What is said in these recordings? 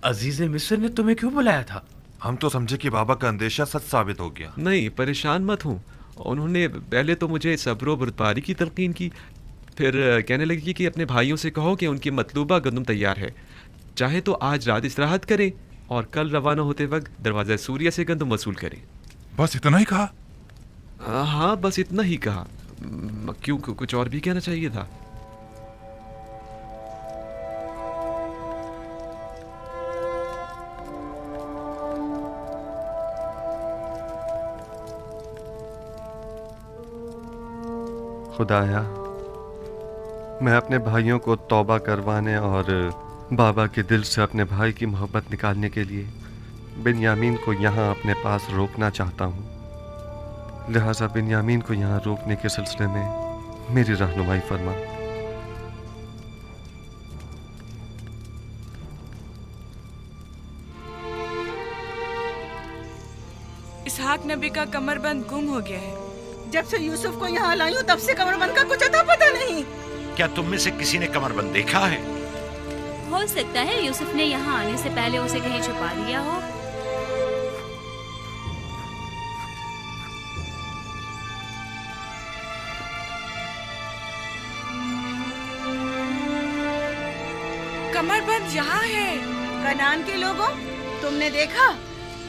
अजीज मिस्र ने तुम्हें क्यों बुलाया था? हम तो समझे कि बाबा का अंदेशा सच साबित हो गया। नहीं, परेशान मत हूँ। उन्होंने पहले तो मुझे सब्र और बर्दारी की तलकीन की, फिर कहने लगी कि अपने भाइयों से कहो कि उनकी मतलूबा गंदम तैयार है, चाहे तो आज रात इस्तिराहत करें और कल रवाना होते वक्त दरवाज़ा सूर्य से गंदम वसूल करें। बस इतना ही कहा? हाँ, बस इतना ही कहा। क्यों, कुछ और भी कहना चाहिए था? खुदाया, मैं अपने भाइयों को तौबा करवाने और बाबा के दिल से अपने भाई की मोहब्बत निकालने के लिए बिन्यामीन को यहाँ अपने पास रोकना चाहता हूँ। लिहाजा बिन्यामीन को यहाँ रोकने के सिलसिले में मेरी रहनुमाई फरमा। इसहाक नबी का कमरबंद गुम हो गया है। जब से यूसुफ को यहाँ लाई हूँ तब से कमरबंद का कुछ अता पता नहीं। क्या तुम में से किसी ने कमरबंद देखा है? हो सकता है यूसुफ ने यहाँ आने से पहले उसे कहीं छुपा दिया हो। कमरबंद यहाँ है। कनान के लोगों, तुमने देखा?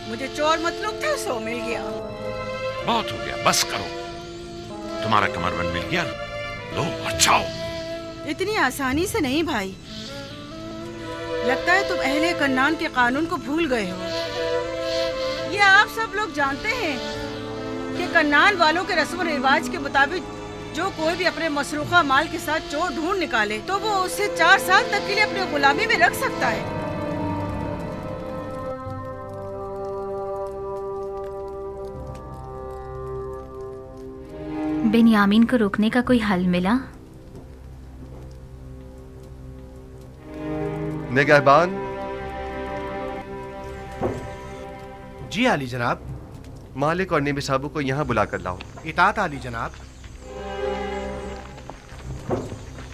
मुझे चोर मतलूब था, सो मिल गया। बहुत हो गया, बस करो। तुम्हारा कमरबंद मिल गया, लो बचाओ। इतनी आसानी से नहीं भाई। लगता है तुम अहले कन्नान के कानून को भूल गए हो। ये आप सब लोग जानते हैं कि कन्नान वालों के रस्म रिवाज के मुताबिक जो कोई भी अपने मसरूखा माल के साथ चोर ढूंढ निकाले तो वो उसे 4 साल तक के लिए अपने गुलामी में रख सकता है। बिन्यामीन को रोकने का कोई हल मिला? निगहबान। जी आली जनाब। मालिक और नेमी साहब को यहाँ बुला कर लाओ। इताअत आली जनाब।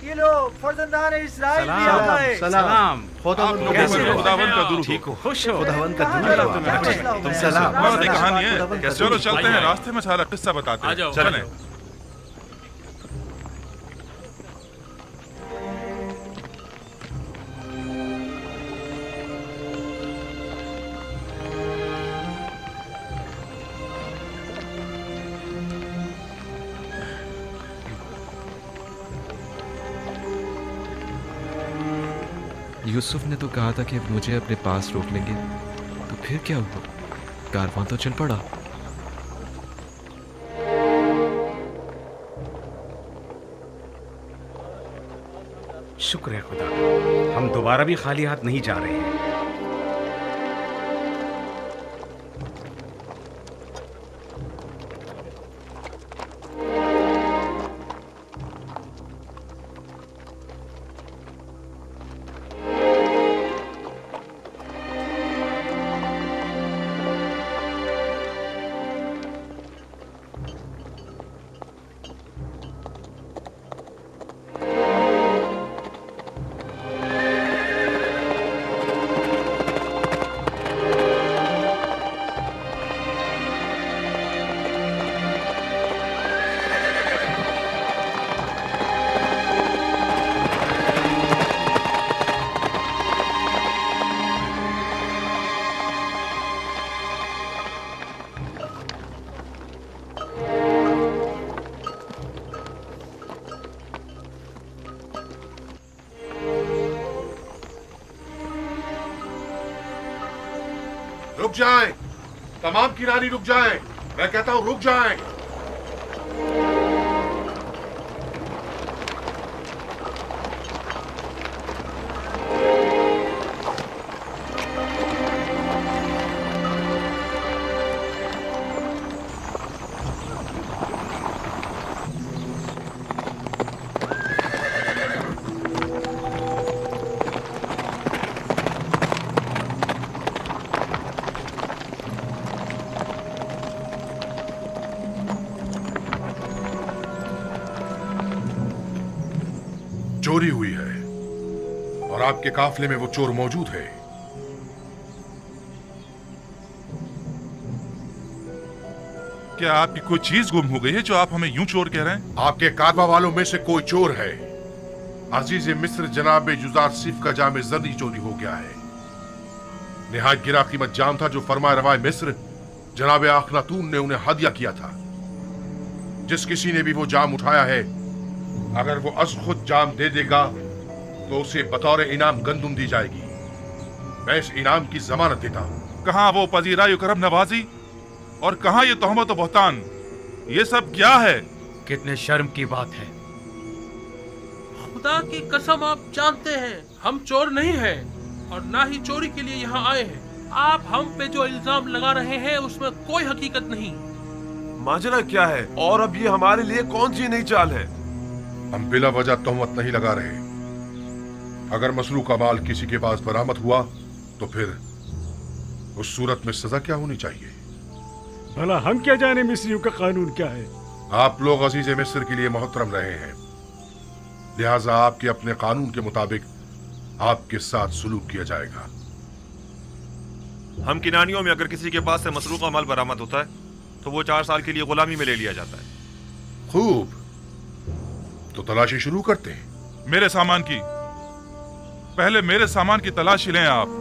ये लो फर्जंदान इस्राइल भी आता है। सलाम। खुदावंद का दुरूद। ठीक हो? खुश हो? खुदावंद का दुरूद। तुम सलाम। कहानी है। चलो चलते हैं, रास्ते में सारा किस्सा बताते हैं। चलें। यूसुफ ने तो कहा था कि मुझे अपने पास रोक लेंगे, तो फिर क्या हुआ? कारवां तो चल पड़ा। शुक्र है खुदा, हम दोबारा भी खाली हाथ नहीं जा रहे हैं। रुक जाएं, तमाम किरानी रुक जाएं। मैं कहता हूं रुक जाएं। चोरी हुई है और आपके काफले में वो चोर मौजूद है। क्या आपकी कोई चीज गुम हो गई है जो आप हमें यूं चोर कह रहे हैं? आपके कारवा वालों में से कोई चोर है। अजीज मिस्र जनाब जुजार सिफ का जाम जर्दी चोरी हो गया है। निहायत गिरा कीमत जाम था जो फरमाए रवाए मिस्र जनाब अखनातून ने उन्हें हदिया किया था। जिस किसी ने भी वो जाम उठाया है, अगर वो अज खुद जाम दे देगा तो उसे बतौर इनाम गंदुम दी जाएगी। मैं इस इनाम की जमानत देता हूँ। कहाँ वो पजीराई करम नवाजी और कहाँ ये तोहमत बहतान? ये सब क्या है? कितने शर्म की बात है। खुदा की कसम आप जानते हैं हम चोर नहीं हैं और ना ही चोरी के लिए यहाँ आए हैं। आप हम पे जो इल्जाम लगा रहे हैं उसमें कोई हकीकत नहीं। माजरा क्या है और अब ये हमारे लिए कौन सी नई चाल है? हम बिला वजह तोहमत नहीं लगा रहे। अगर मसरूक का माल किसी के पास बरामद हुआ तो फिर उस सूरत में सजा क्या होनी चाहिए? भला हम क्या जाने मिस्रियों का कानून क्या है? आप लोग अजीज मिस्र के लिए मोहतरम रहे हैं, लिहाजा आपके अपने कानून के मुताबिक आपके साथ सुलूक किया जाएगा। हम किनानियों में अगर किसी के पास से मसरूका माल बरामद होता है तो वो 4 साल के लिए गुलामी में ले लिया जाता है। खूब, तो तलाशी शुरू करते हैं। मेरे सामान की पहले मेरे सामान की तलाशी लें आप।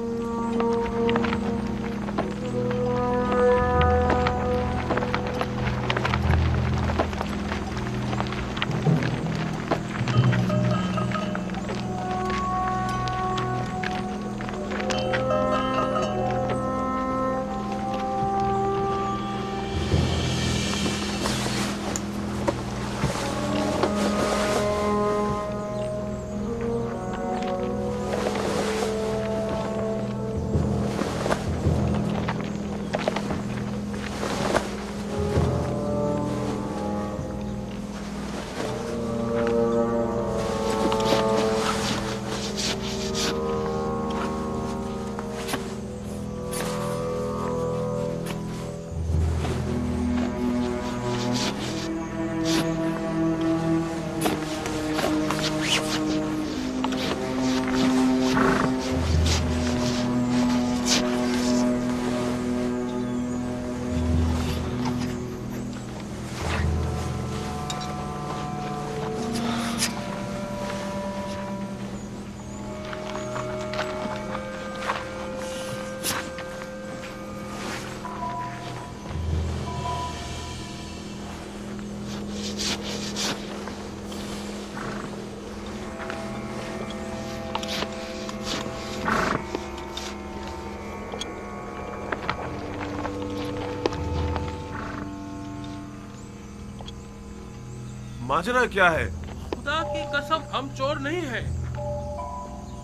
माजरा क्या है? खुदा की कसम हम चोर नहीं हैं।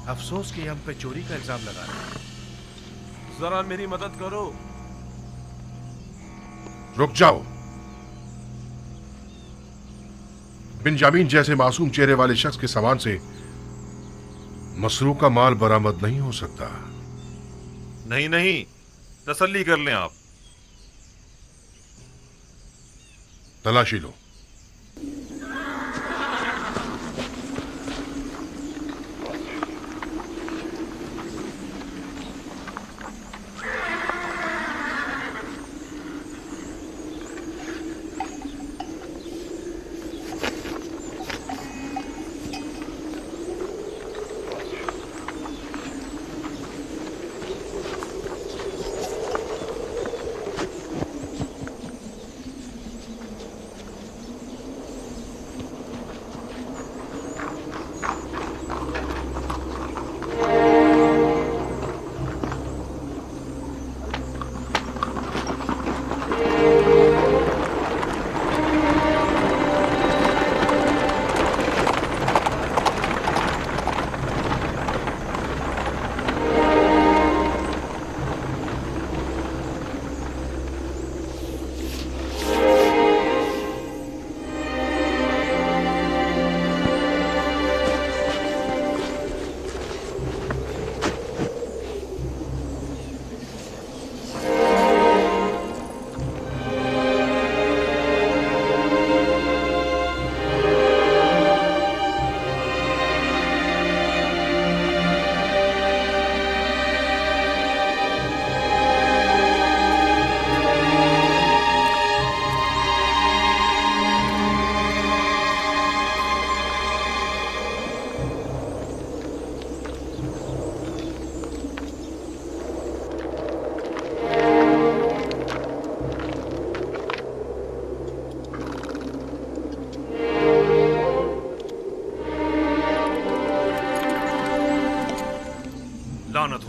अफसोस कि हम पे चोरी का इल्जाम लगा रहे हैं। जरा मेरी मदद करो। रुक जाओ। बिंजामिन जैसे मासूम चेहरे वाले शख्स के सामान से मसरूका माल बरामद नहीं हो सकता। नहीं नहीं, तसल्ली कर लें आप। तलाशी लो।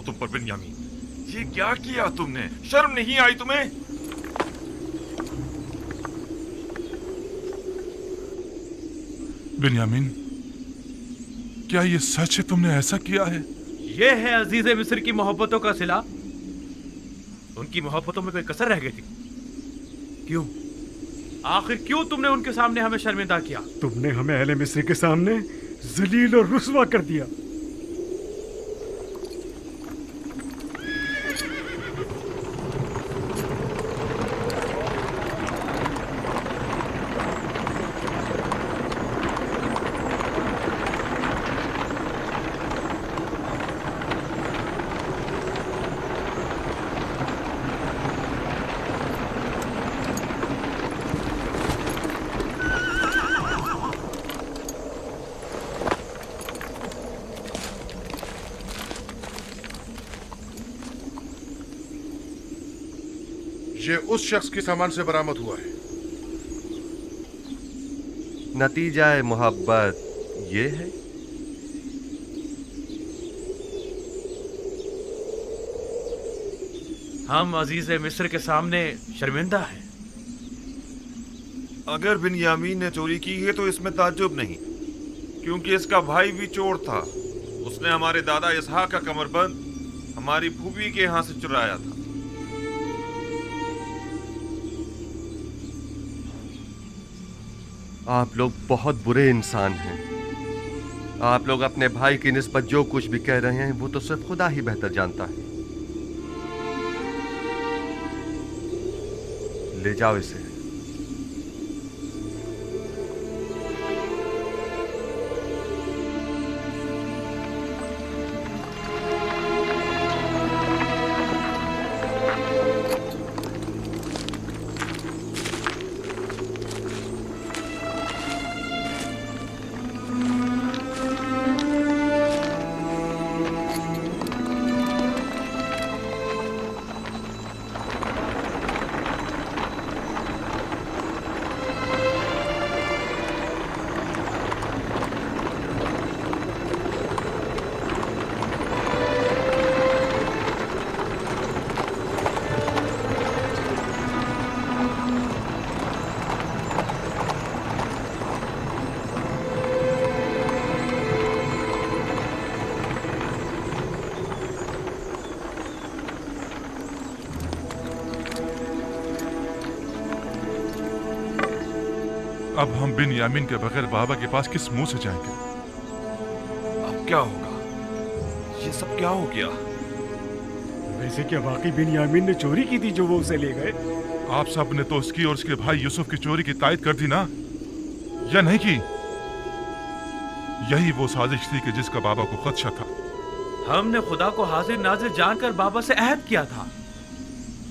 तुम पर बिन्यामीन, ये क्या किया तुमने? शर्म नहीं आई तुम्हें? बिन्यामीन, क्या ये सच है तुमने ऐसा किया है? ये है अजीज मिस्र की मोहब्बतों का सिला। उनकी मोहब्बतों में कोई कसर रह गई थी? क्यों? आखिर क्यों तुमने उनके सामने हमें शर्मिंदा किया? तुमने हमें अहले मिस्र के सामने जलील और रुस्वा कर दिया। ये उस शख्स के सामान से बरामद हुआ है। नतीजा मोहब्बत ये है। हम अजीज मिस्र के सामने शर्मिंदा हैं। अगर बिन्यामीन ने चोरी की है तो इसमें ताज्जुब नहीं, क्योंकि इसका भाई भी चोर था। उसने हमारे दादा इसहाक का कमरबंद हमारी फूफी के यहाँ से चुराया था। आप लोग बहुत बुरे इंसान हैं। आप लोग अपने भाई की निस्बत जो कुछ भी कह रहे हैं वो तो सिर्फ खुदा ही बेहतर जानता है। ले जाओ इसे। अब हम बिन्यामीन के बगैर बाबा के पास किस मुंह से जाएंगे? अब क्या होगा? ये सब क्या हो गया? वैसे क्या वाकई बिन्यामीन ने चोरी की थी जो वो उसे ले गए? आप सब ने तो उसकी और उसके भाई यूसुफ की चोरी की तायद कर दी ना, या नहीं की? यही वो साजिश थी कि जिसका बाबा को खदशा था। हमने खुदा को हाजिर नाजिर जानकर बाबा से अहद किया था,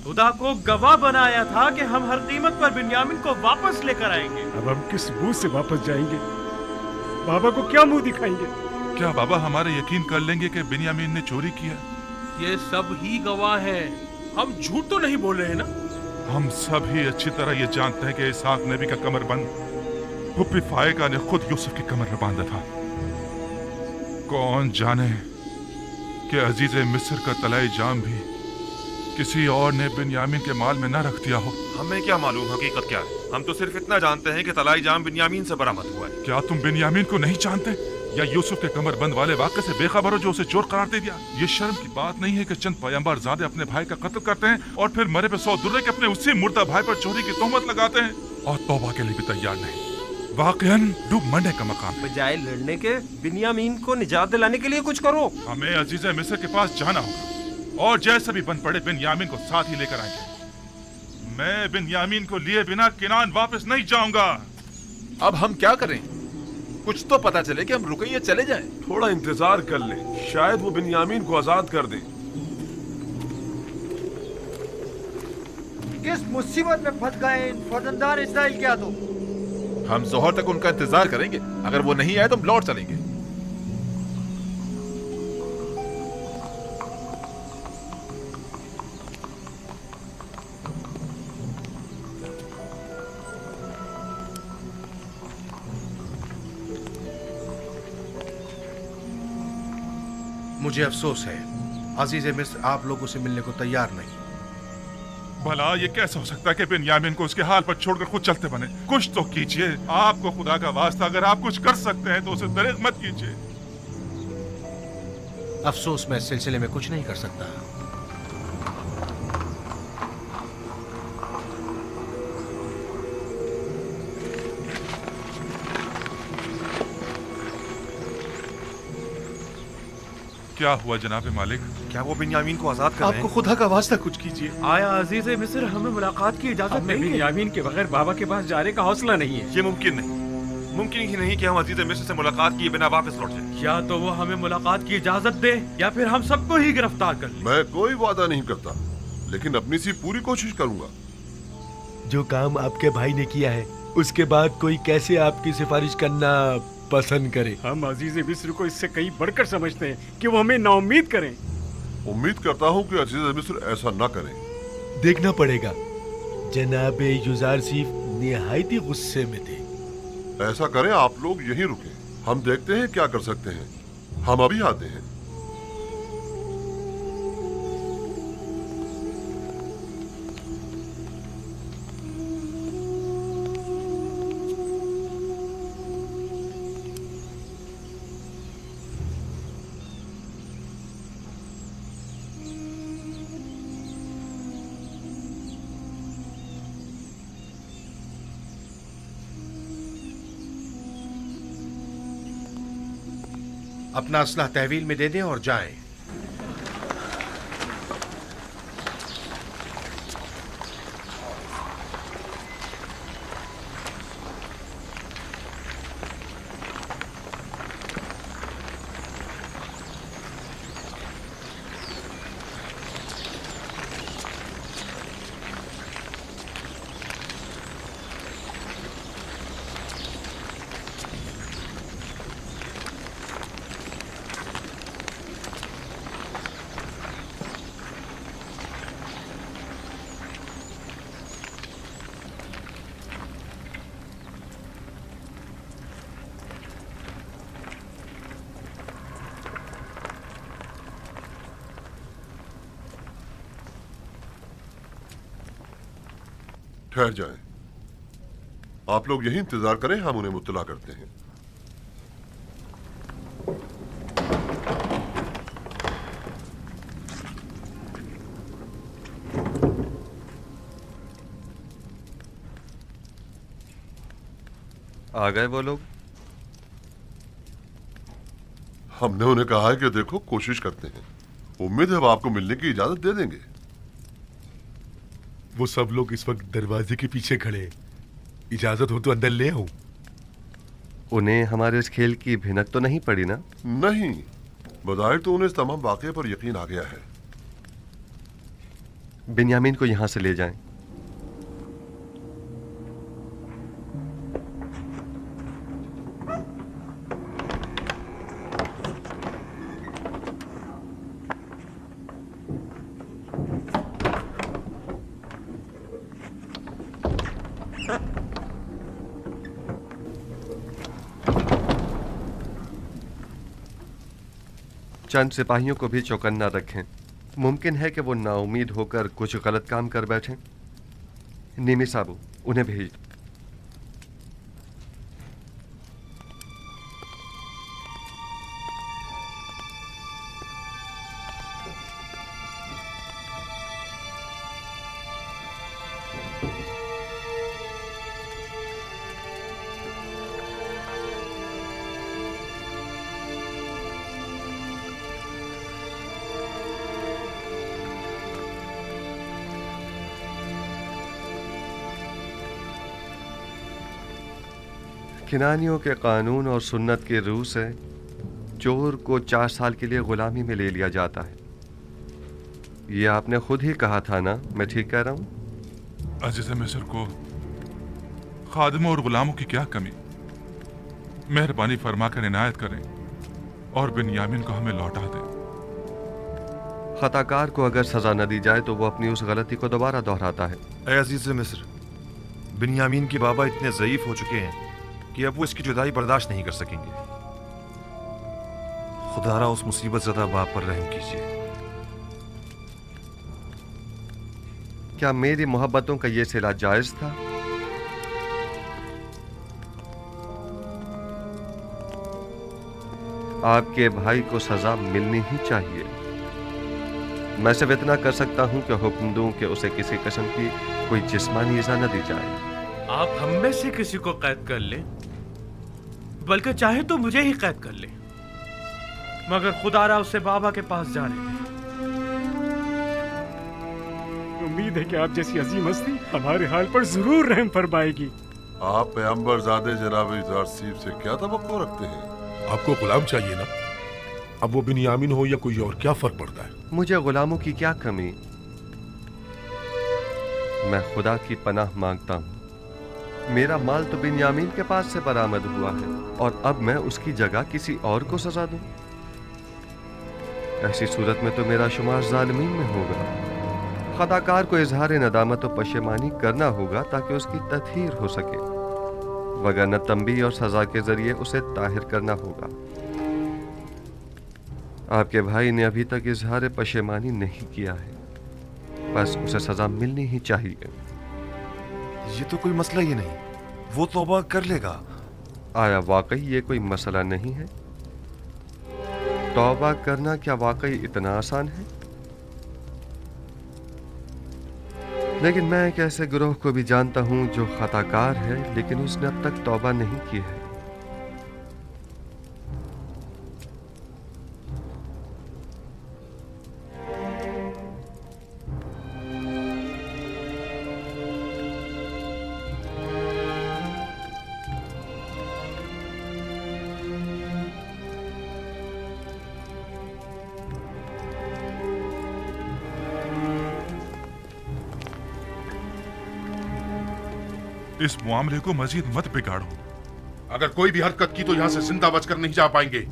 खुदा को गवाह बनाया था कि हम हर कीमत पर बिन्यामीन को वापस लेकर आएंगे। अब हम किस मुंह से वापस जाएंगे? बाबा को क्या मुंह दिखाएंगे? क्या बाबा हमारे यकीन कर लेंगे कि बिन्यामीन ने चोरी किया? ये सब ही गवाह हैं। हम झूठ तो नहीं बोल रहे हैं ना? हम सब ही अच्छी तरह ये जानते हैं कि इसहाक नबी का कमरबंद हुप्पी फायका ने खुद यूसुफ की कमर में बांधा था। कौन जाने कि अजीज मिस्र का तलाई जाम भी किसी और ने बिन्यामीन के माल में न रख दिया हो। हमें क्या मालूम हकीकत क्या है? हम तो सिर्फ इतना जानते हैं कि तलाई जाम बिन्यामीन से बरामद हुआ है। क्या तुम बिन्यामीन को नहीं जानते, या यूसुफ के कमरबंद वाले वाक़े से बेखबर हो जो उसे चोर करार दे दिया? ये शर्म की बात नहीं है कि चंद पैगंबर ज़ादे अपने भाई का कत्ल करते हैं और फिर मरे पे 100 दुर्रे के अपने उसी मुर्दा भाई पर चोरी की तोहमत लगाते हैं और तौबा के लिए भी तैयार नहीं। वाकईन डूब मरने का मकाम। बजाय लड़ने के बिन्यामीन को निजात दिलाने के लिए कुछ करो। हमें अजीज मिस्र के पास जाना होगा और जैसे भी बन पड़े बिन्यामीन को साथ ही लेकर आएंगे। मैं बिन्यामीन को लिए बिना किनान वापस नहीं जाऊंगा। अब हम क्या करें? कुछ तो पता चले कि हम रुके या चले जाएं। थोड़ा इंतजार कर ले, शायद वो बिन्यामीन को आजाद कर दें। किस मुसीबत में फंस गए इन फर्जंदान इस्राइल क्या? तो हम जोहर तक उनका इंतजार करेंगे। अगर वो नहीं आए तो हम लौट चलेंगे। मुझे अफसोस है अजीज मिस्र आप लोगों से मिलने को तैयार नहीं। भला ये कैसे हो सकता है कि बिन्यामीन को उसके हाल पर छोड़कर खुद चलते बने? कुछ तो कीजिए, आपको खुदा का वास्ता अगर आप कुछ कर सकते हैं तो उसे दरेज मत कीजिए। अफसोस मैं इस सिलसिले में कुछ नहीं कर सकता। क्या हुआ जनाब मालिक? क्या वो बिन्यामीन को आजाद कर रहे हैं? आपको खुदा का वास्ता कुछ कीजिए। आया अजीज मिस्र हमें मुलाकात की इजाजत हमें देंगे? बिन्यामीन के बगैर बाबा के पास जाने का हौसला नहीं है। ये मुमकिन नहीं, मुमकिन ही नहीं कि हम अजीज मिस्र से मुलाकात किए बिना वापस लौट जाएं। या तो वो हमें मुलाकात की इजाजत दे या फिर हम सबको ही गिरफ्तार कर ले। मैं कोई वादा नहीं करता, लेकिन अपनी सी पूरी कोशिश करूंगा। जो काम आपके भाई ने किया है उसके बाद कोई कैसे आपकी सिफारिश करना पसंद करे? हम अजीज मिस्र को इससे कहीं बढ़कर समझते हैं कि वो हमें नाउम्मीद करें। उम्मीद करता हूँ कि अजीज मिस्र ऐसा न करें। देखना पड़ेगा। जनाब युजारसीफ निहायती गुस्से में थे। ऐसा करें, आप लोग यहीं रुकें, हम देखते हैं क्या कर सकते हैं। हम अभी आते हैं। अपना असला तहवील में दे दें और जाएं। ठहर जाएं। आप लोग यही इंतजार करें, हम उन्हें मुत्तला करते हैं। आ गए वो लोग? हमने उन्हें कहा है कि देखो, कोशिश करते हैं। उम्मीद है वो आपको मिलने की इजाजत दे देंगे। वो सब लोग इस वक्त दरवाजे के पीछे खड़े हैं। इजाजत हो तो अंदर ले आऊं? उन्हें हमारे इस खेल की भिनक तो नहीं पड़ी ना? नहीं, बज़ाहिर तो उन्हें इस तमाम वाक़े पर यकीन आ गया है। बिन्यामीन को यहां से ले जाएं। चंद सिपाहियों को भी चौकन्ना रखें। मुमकिन है कि वो नाउमीद होकर कुछ गलत काम कर बैठें। निमी साबू, उन्हें भेज दो। किनानियों के कानून और सुन्नत के रूह से चोर को 4 साल के लिए गुलामी में ले लिया जाता है। ये आपने खुद ही कहा था ना? मैं ठीक कह रहा हूं? अजीज मिस्र को खादिमों और गुलामों की क्या कमी? मेहरबानी फरमा कर इनायत करें और बिन्यामीन को हमें लौटा दें। खताकार को अगर सजा न दी जाए तो वो अपनी उस गलती को दोबारा दोहराता है। ऐ अजीज मिस्र, बिन्यामीन के बाबा इतने ज़ईफ हो चुके हैं कि अब वो इसकी जुदाई बर्दाश्त नहीं कर सकेंगे। खुदारा उस मुसीबत ज़दा बाप पर रहम कीजिए। क्या मेरी मोहब्बतों का ये सिला जायज था? आपके भाई को सजा मिलनी ही चाहिए। मैं सिर्फ इतना कर सकता हूं कि हुक्म दूं कि उसे किसी किस्म की कोई जिस्मानी इजा न दी जाए। आप हम में से किसी को कैद कर ले, बल्कि चाहे तो मुझे ही कैद कर ले, मगर खुदारा उसे बाबा के पास जाने दे। उम्मीद है कि आप जैसी अजीम हस्ती हमारे हाल पर जरूर रहम फरमाएगी। आप पैगंबर ज़ादे जनाब यूसुफ से क्या तवक्को रखते हैं? आपको गुलाम चाहिए ना? अब वो बिन्यामीन हो या कोई और, क्या फर्क पड़ता है? मुझे गुलामों की क्या कमी? मैं खुदा की पनाह मांगता हूं। मेरा माल तो बिन्यामीन के पास से बरामद हुआ है और अब मैं उसकी जगह किसी और को सजा दूं? ऐसी सूरत में तो मेरा शुमार जालिमीन में होगा। खताकार को इजहार नदामत और पशेमानी करना होगा ताकि उसकी तत्हीर हो सके, वगरना तंबी और सजा के जरिए उसे ताहिर करना होगा। आपके भाई ने अभी तक इजहार पशेमानी नहीं किया है, बस उसे सजा मिलनी ही चाहिए। ये तो कोई मसला ही नहीं, वो तौबा कर लेगा। आया वाकई ये कोई मसला नहीं है? तौबा करना क्या वाकई इतना आसान है? लेकिन मैं एक ऐसे गिरोह को भी जानता हूं जो खताकार है लेकिन उसने अब तक तौबा नहीं की है। इस मामले को मजीद मत बिगाड़ो। अगर कोई भी हरकत की तो यहां से जिंदा बचकर नहीं जा पाएंगे।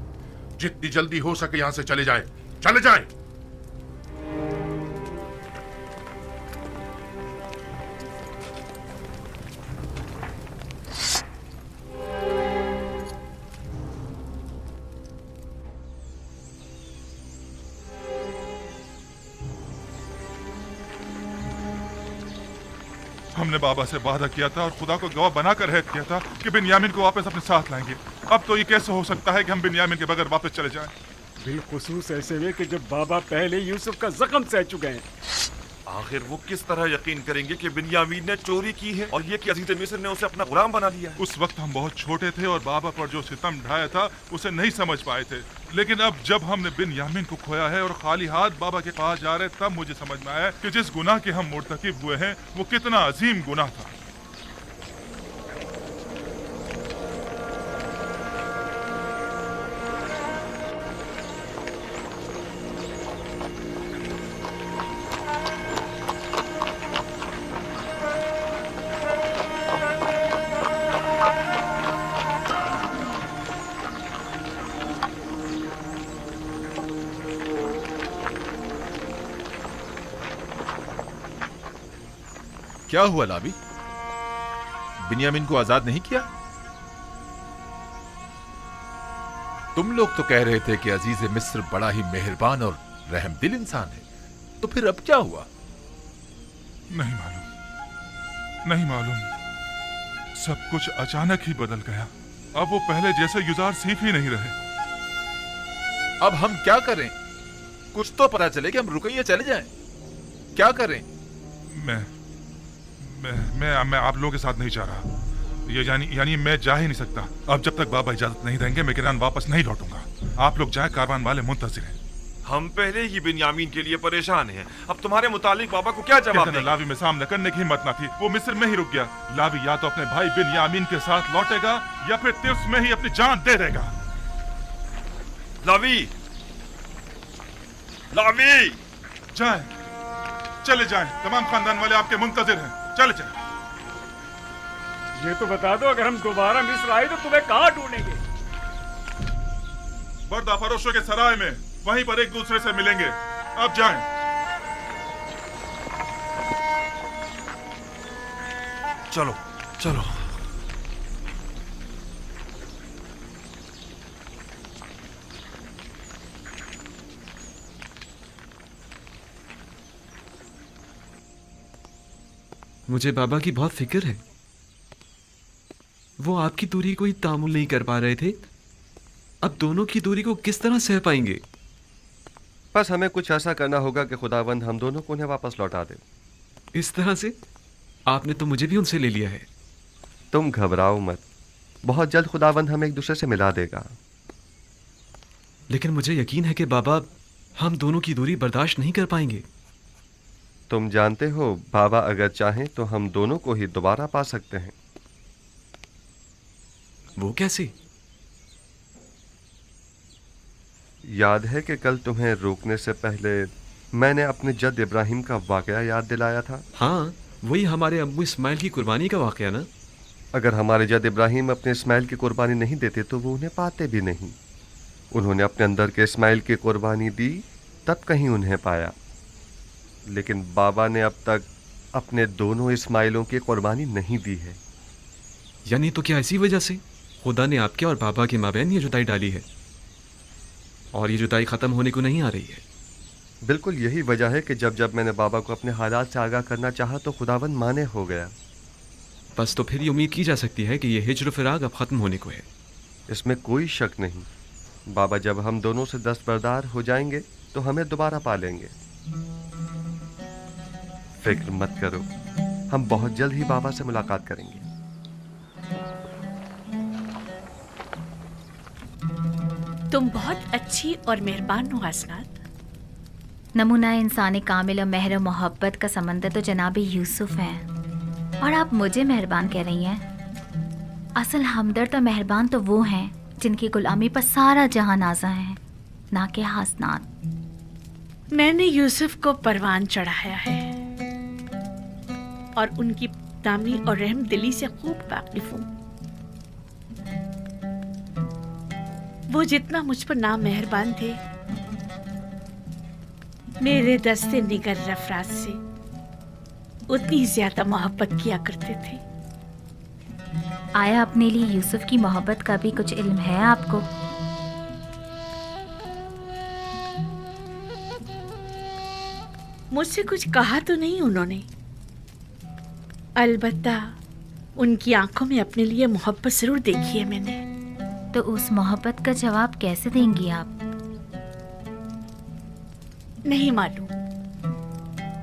जितनी जल्दी हो सके यहां से चले जाएं। चले जाएं। हमने बाबा से वादा किया था और खुदा को गवाह बनाकर अहद किया था कि बिन्यामीन को वापस अपने साथ लाएंगे। अब तो ये कैसे हो सकता है कि हम बिन्यामीन के बगैर वापस चले जाएं? बिलखुसूस ऐसे में कि जब बाबा पहले यूसुफ का जख्म सह चुके हैं। आखिर वो किस तरह यकीन करेंगे कि बिन्यामीन ने चोरी की है और ये कि अजीज मिस्र ने उसे अपना गुलाम बना लिया है? उस वक्त हम बहुत छोटे थे और बाबा पर जो सितम ढाया था उसे नहीं समझ पाए थे, लेकिन अब जब हमने बिन्यामीन को खोया है और खाली हाथ बाबा के पास जा रहे, तब मुझे समझ में आया कि जिस गुनाह के हम मुर्तकिब हुए हैं वो कितना अजीम गुनाह था। क्या हुआ लावी? बिन्यामीन को आजाद नहीं किया? तुम लोग तो कह रहे थे कि अजीज मिस्र बड़ा ही मेहरबान और रहमदिल इंसान है, तो फिर अब क्या हुआ? नहीं मालूम। सब कुछ अचानक ही बदल गया। अब वो पहले जैसे यूसुफ ही नहीं रहे। अब हम क्या करें? कुछ तो पता चले कि हम रुके या चले जाएं। क्या करें? मैं आप लोगों के साथ नहीं जा रहा। ये यानी मैं जा ही नहीं सकता। अब जब तक बाबा इजाजत नहीं देंगे मैं किरान वापस नहीं लौटूंगा। आप लोग जाए, कारवान वाले मुंतजिर हैं। हम पहले ही बिन्यामीन के लिए परेशान हैं। अब तुम्हारे मुतालिक बाबा को क्या जवाब दें? लावी में सामना करने की हिम्मत ना थी, वो मिस्र में ही रुक गया। लावी या तो अपने भाई बिन्यामीन के साथ लौटेगा या फिर तिर्स में ही अपनी जान दे देगा। लावी जाए, चले जाएं। तमाम खानदान वाले आपके मुंतजिर हैं। चले जाएं। ये तो बता दो, अगर हम दोबारा मिस्र आए तो तुम्हें कहाँ ढूंढेंगे? बर्दा फरोशों के सराय में, वहीं पर एक दूसरे से मिलेंगे। अब जाएं। चलो चलो। मुझे बाबा की बहुत फिक्र है। वो आपकी दूरी को ही तामुल नहीं कर पा रहे थे, अब दोनों की दूरी को किस तरह सह पाएंगे? बस हमें कुछ ऐसा करना होगा कि खुदावंद हम दोनों को उन्हें वापस लौटा दे। इस तरह से? आपने तो मुझे भी उनसे ले लिया है। तुम घबराओ मत, बहुत जल्द खुदावंद हमें एक दूसरे से मिला देगा। लेकिन मुझे यकीन है कि बाबा हम दोनों की दूरी बर्दाश्त नहीं कर पाएंगे। तुम जानते हो, बाबा अगर चाहें तो हम दोनों को ही दोबारा पा सकते हैं। वो कैसे? याद है कि कल तुम्हें रोकने से पहले मैंने अपने जद इब्राहिम का वाकया याद दिलाया था? हाँ, वही हमारे अम्मू इस्माइल की कुर्बानी का वाकया ना? अगर हमारे जद इब्राहिम अपने इस्माइल की कुर्बानी नहीं देते तो वो उन्हें पाते भी नहीं। उन्होंने अपने अंदर के इस्माइल की कुर्बानी दी, तब कहीं उन्हें पाया। लेकिन बाबा ने अब तक अपने दोनों इस्माइलों की कुर्बानी नहीं दी है। यानी तो क्या इसी वजह से खुदा ने आपके और बाबा के माबैन ये जुदाई डाली है, और ये जुदाई ख़त्म होने को नहीं आ रही है? बिल्कुल यही वजह है कि जब जब मैंने बाबा को अपने हालात से आगाह करना चाहा तो खुदावंद माने हो गया। बस तो फिर ये उम्मीद की जा सकती है कि ये हिज्र फिराक अब ख़त्म होने को है। इसमें कोई शक नहीं। बाबा जब हम दोनों से दस्तबरदार हो जाएंगे तो हमें दोबारा पा लेंगे। फिक्र मत करो, हम बहुत जल्द ही बाबा से मुलाकात करेंगे। तुम बहुत अच्छी और मेहरबान हो हसनात। नमूना इंसानी कामिल और मेहर मोहब्बत का समंदर तो जनाब यूसुफ है, और आप मुझे मेहरबान कह रही हैं। असल हमदर्द और मेहरबान तो वो हैं जिनकी गुलामी पर सारा जहां नाज़ा है, ना कि हसनात। मैंने यूसुफ को परवान चढ़ाया है और उनकी दामी और रहम दिली से खूब वाकिफ हूँ। वो जितना मुझ पर ना मेहरबान थे, मेरे दस्ते निगर अफराद से उतनी ज्यादा मोहब्बत किया करते थे। आया अपने लिए यूसुफ की मोहब्बत का भी कुछ इल्म है आपको? मुझसे कुछ कहा तो नहीं उन्होंने, अलबत्ता उनकी आंखों में अपने लिए मोहब्बत जरूर देखी है मैंने। तो उस मोहब्बत का जवाब कैसे देंगी आप? नहीं मालूम।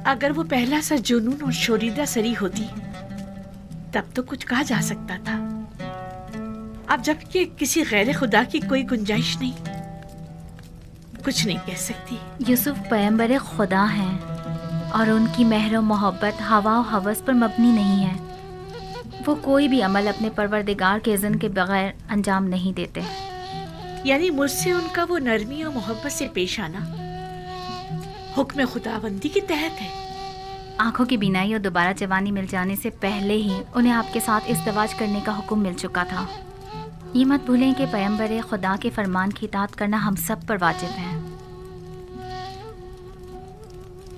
अगर वो पहला सा जुनून और शोरीदा सरी होती तब तो कुछ कहा जा सकता था। अब जबकि किसी गैर खुदा की कोई गुंजाइश नहीं, कुछ नहीं कह सकती। यूसुफ पैगंबर खुदा हैं और उनकी मेहर और मोहब्बत हवा और हवस पर मबनी नहीं है। वो कोई भी अमल अपने परवरदिगार के इज़्न के बगैर अंजाम नहीं देते। यानी मुझसे उनका वो नरमी और मोहब्बत से पेश आना हुक्म खुदाबंदी के तहत है। आंखों की बीनाई और दोबारा जवानी मिल जाने से पहले ही उन्हें आपके साथ इज़्दिवाज करने का हुक्म मिल चुका था। ये मत भूलें कि पैगंबर खुदा के फरमान की इताअत करना हम सब पर वाजिब है।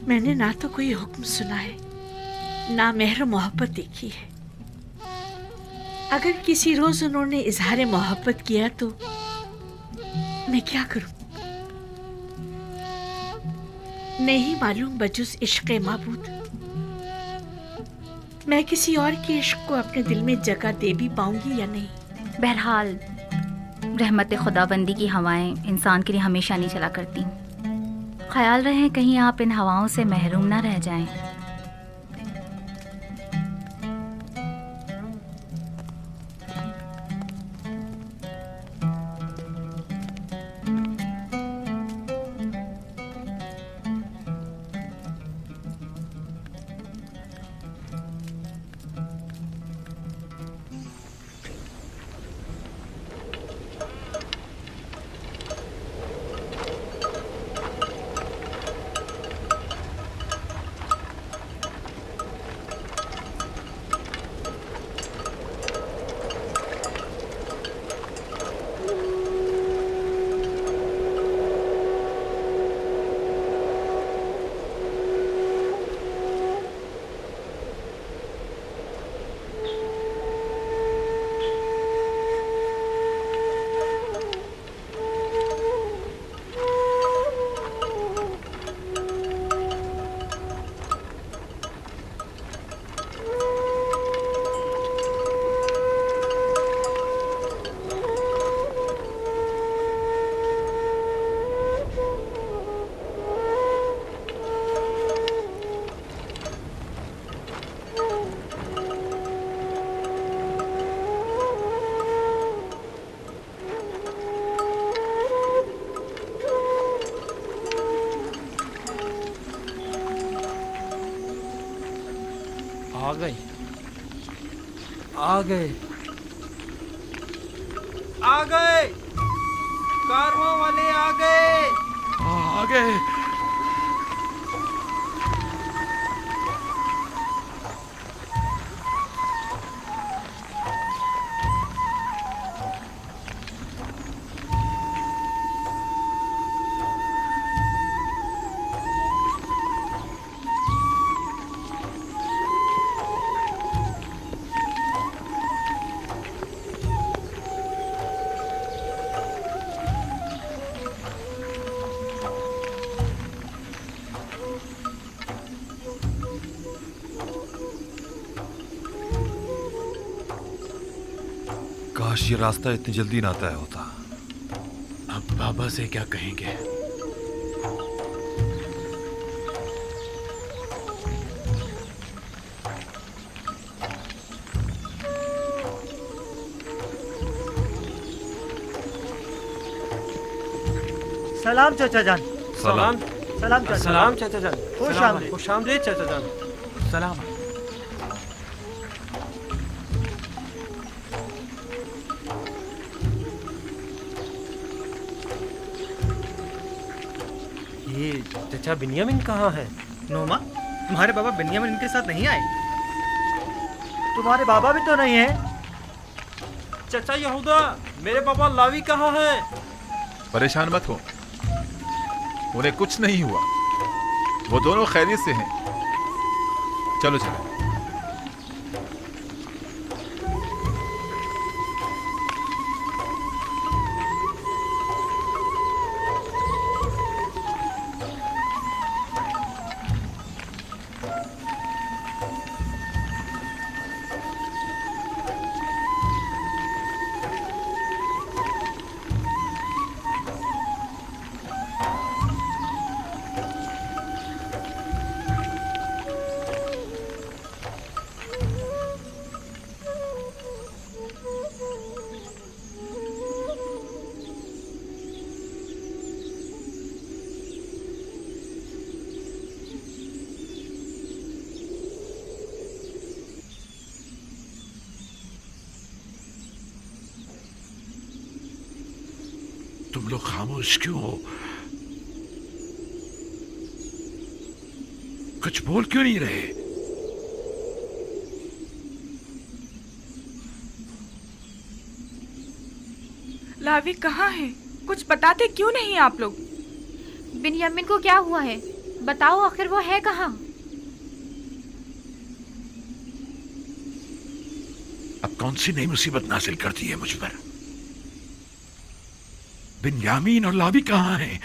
मैंने ना तो कोई हुक्म सुना है, ना मेहर मोहब्बत देखी है। अगर किसी रोज उन्होंने इजहार मोहब्बत किया तो मैं क्या करूं? नहीं मालूम बजुस इश्क़ माबूद मैं किसी और के इश्क को अपने दिल में जगह दे भी पाऊंगी या नहीं। बहरहाल रहमत खुदाबंदी की हवाएं इंसान के लिए हमेशा नहीं चला करती। ख्याल रहे कहीं आप इन हवाओं से महरूम ना रह जाएं। आ गए आ गए आ गए, कारवां वाले आ गए आ गए। काश ये रास्ता इतनी जल्दी ना तय होता। अब बाबा से क्या कहेंगे? सलाम चाचा जान। सलाम। सलाम चाचा। सलाम चाचा जान। खुश आमदीद चाचा जान। सलाम। ये चाचा बिन्यामिन कहाँ है? नोमा, तुम्हारे बाबा बिन्यामिन इनके साथ नहीं आए? तुम्हारे बाबा भी तो नहीं है। चाचा यहूदा, मेरे पापा लावी कहाँ है? परेशान मत हो, उन्हें कुछ नहीं हुआ, वो दोनों खैरियत से हैं। चलो चलो। तुम लोग खामोश क्यों हो? कुछ बोल क्यों नहीं रहे? लावी कहाँ है? कुछ बताते क्यों नहीं आप लोग? बिन्यामिन को क्या हुआ है? बताओ, आखिर वो है कहाँ? अब कौन सी नई मुसीबत नाजिल कर दी है मुझ पर? बिन्यामीन और लावी कहाँ हैं?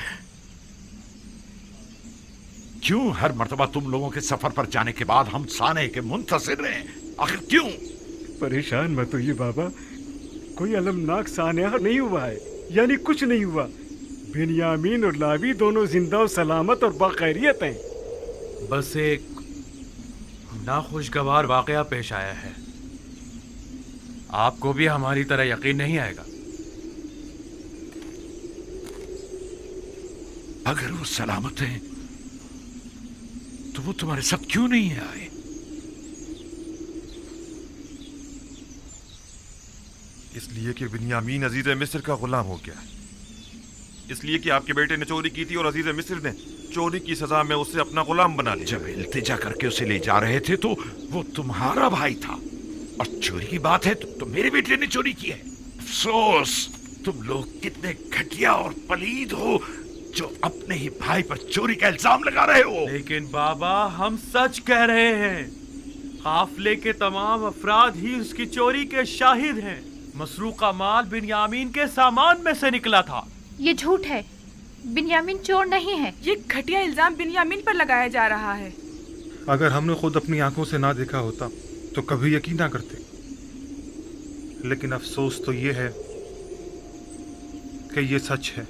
क्यों हर मर्तबा तुम लोगों के सफर पर जाने के बाद हम साने के मुंतज़िर रहे? आखिर क्यों? परेशान मत होइए बाबा, कोई अलमनाक सान्या नहीं हुआ है, यानी कुछ नहीं हुआ। बिन्यामीन और लावी दोनों जिंदा और सलामत और बाखैरियत हैं। बस एक नाखुशगवार वाकया पेश आया है। आपको भी हमारी तरह यकीन नहीं आएगा। अगर वो सलामत हैं तो वो तुम्हारे साथ क्यों नहीं आए? इसलिए कि बिन्यामीन अजीज मिस्र का गुलाम हो गया। इसलिए कि आपके बेटे ने चोरी की थी और अजीज मिस्र ने चोरी की सजा में उसे अपना गुलाम बना लिया। जब इल्तिजा करके उसे ले जा रहे थे तो वो तुम्हारा भाई था, और चोरी की बात है तो मेरे बेटे ने चोरी की है। अफसोस, तुम लोग कितने घटिया और पलीद हो जो अपने ही भाई पर चोरी का इल्जाम लगा रहे हो। लेकिन बाबा, हम सच कह रहे हैं। काफिले के तमाम अफराद ही उसकी चोरी के शाहिद हैं। मसरूका माल बिन्यामीन के सामान में से निकला था। ये झूठ है, बिन्यामीन चोर नहीं है। ये घटिया इल्जाम बिन्यामीन पर लगाया जा रहा है। अगर हमने खुद अपनी आंखों से ना देखा होता तो कभी यकीन ना करते। लेकिन अफसोस तो ये है कि ये सच है।